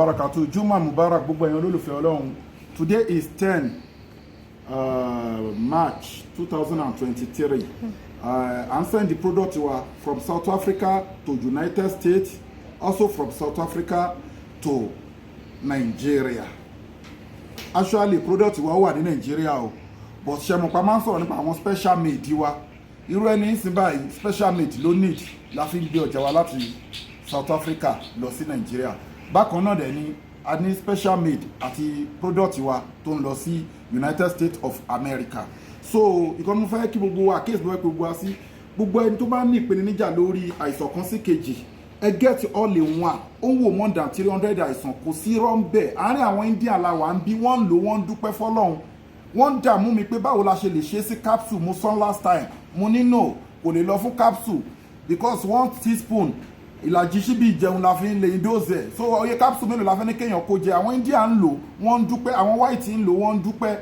Barakatu Juma Mubarak gbogbo ẹ̀yin olólùfẹ́ Ọlọ́run. Today is 10 March 2023. I'm sending the product from South Africa to United States, also from South Africa to Nigeria. Actually, product wa wà ní Nigeria o, but ṣe mo pa máa ń sọ̀rọ̀ nípa àwọn special made wa. Irú ẹni ìsìn báyìí special made ló need la fi ń gbé ọjà wa láti South Africa lọ sí Nigeria. Bákan náà dẹ̀ ni a ní special made àti product wa tó ń lọ sí United States of America. So ìkànnì mo fẹ́ kí gbogbo wa case lọ́wọ́ gbogbo wa sí gbogbo ẹni tó bá ní ìpèníjà lórí àìsàn kan sí kejì ẹ get all in one ó ń wò more than 300 àìsàn kò sí rọ́ńbẹ́ àárín àwọn India làwà ń bí wọ́n ń lò wọ́n ń dúpẹ́ fọ́lọ́run wọ́n ń dààmú mi pé báwo la ṣe lè ṣe sí capsule mo sọ last time mo ní no kò lè lọ fún capsule because 1 teaspoon ìlàjì síbi ìjẹun la fi ń lè dose ẹ̀ so oye capsule mélòó la fẹ́ ní kéèyàn kó jẹ àwọn India ń lò wọ́n ń dúpẹ́ àwọn white ń lò wọ́n ń dúpẹ́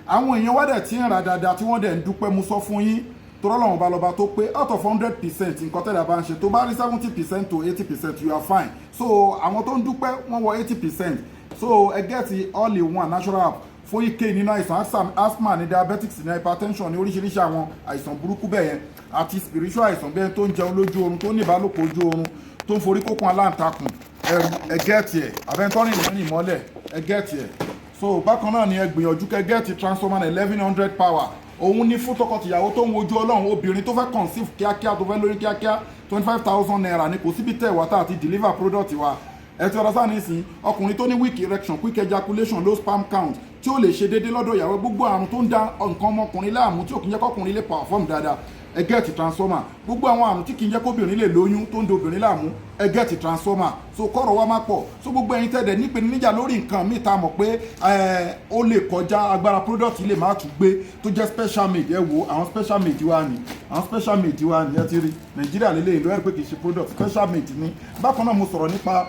àwọn èèyàn wá dẹ̀ tí ń ra dáadáa tí wọ́n dẹ̀ ń dúpẹ́ mo sọ fún yín torọ́lọ́wọ́n bá lọ́ba tó pé out of 100% nǹkan tẹ́lẹ̀ bá ń ṣe tó bá rí 70% to 80% you are fine so àwọn tó ń dúpẹ́ wọ́n wọ 80% so ẹ get all in one natural app fún ike nínú àìsàn asthma ní diabetics ní hypertension ní oríṣiríṣi àwọn àìsàn burúkú bẹ́ẹ̀ yẹn àti spiritual àìsàn bẹ́ẹ̀ tó ń jẹun lójú oorun tó ní ìbálòpọ̀ ojú oorun tó ń forí kókun aláǹtakùn ẹ gẹ́ẹ̀tì ẹ̀ abẹ́ntọ́rìn ìrìn ìmọ́lẹ̀ ẹ gẹ́ẹ̀tì ẹ̀ so bákan náà ni ẹ gbìyànjú kẹ gẹ́ẹ̀tì transformer 1100 power òun ní fún tọkọtìyàwó tó ń wojú ọlọ́run obìnrin tó fẹ́ conceive kíákíá tó fẹ́ lórí kíákíá 25,000 naira ní kò síbi tẹ̀ wá tá àti deliver product wa ẹ ti ọ̀dọ̀ sáà nísìn ọkùnrin tó ní weak erection quick ejaculation low sperm count tí ó lè ṣe déédéé lọ́dọ̀ ìyàwó gbogbo àrùn tó ń da nǹkan ọmọkùnrin láàmú tí ò kì í jẹ́ kọ́kùnrin lè perform dáadáa ẹ gẹ́ẹ̀tì transformer gbogbo àwọn àrùn tí kì í jẹ́ kóbìnrin lè lóyún tó ń do obìnrin láàmú ẹ gẹ́ẹ̀tì transformer so kọ́rọ̀ wa má pọ̀ so gbogbo ẹ̀yin tẹ́lẹ̀ nípèníjà lórí nǹkan míì tá a mọ̀ pé ó lè kọjá agbára product lè má tún gbé tó jẹ́ special made ẹ wo àwọn special made wa ni àwọn special made wa ni ẹ ti rí Nàìjíríà lélẹ́yìn ló ẹ rí pé kì í ṣe product special made ni bákan náà mo sọ̀rọ̀ nípa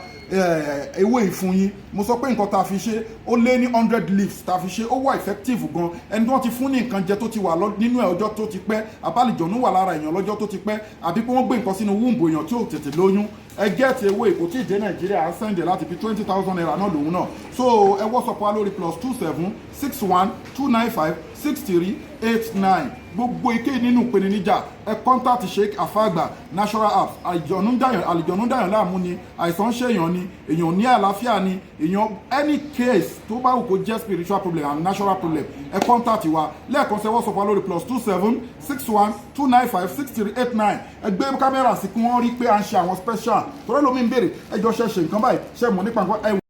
ewé ìfúnyín mo sọ pé nǹkan tá a fi ṣe ó lé ní 100 leaves tá a fi ṣe ó wà effective gan ẹni tí wọ́n ti fún ní nǹkan jẹ tó ti wà nínú ẹ̀ ọjọ́ tó ti pẹ́ àbálìjọ̀nú wà lára èèyàn lọ́jọ́ tó ti pẹ́ àbí pé wọ́n gbé nǹkan sínú wúńbò èèyàn tí ò tètè lóyún ẹ gẹ́ẹ̀tì ewé kò tí ì dé Nàìjíríà á sẹ́ndẹ̀ láti fi 20,000 naira náà lòun náà so ẹ WhatsApp wa lórí +27 61 295 6389 gbogbo ike nínú ìpèníjà ẹ kọ́ńtàtì Sheikh Afagba natural apps àlìjọ̀nú dáyàn láàmú ni àìsàn ṣèyàn ni èèyàn ní àlàáfíà ni èèyàn any case tó bá wù kó jẹ́ spiritual problem and natural problem ẹ kọ́ńtàtì wa lẹ́ẹ̀kan sí WhatsApp wa lórí +27 61 295 6389 ẹ gbé kámẹ́rà sí kí wọ́n rí pé à ń ṣe àwọn special torí lómi ń béèrè ẹjọ́ ṣe nǹkan báyìí ṣe mọ̀ nípa nǹkan ẹ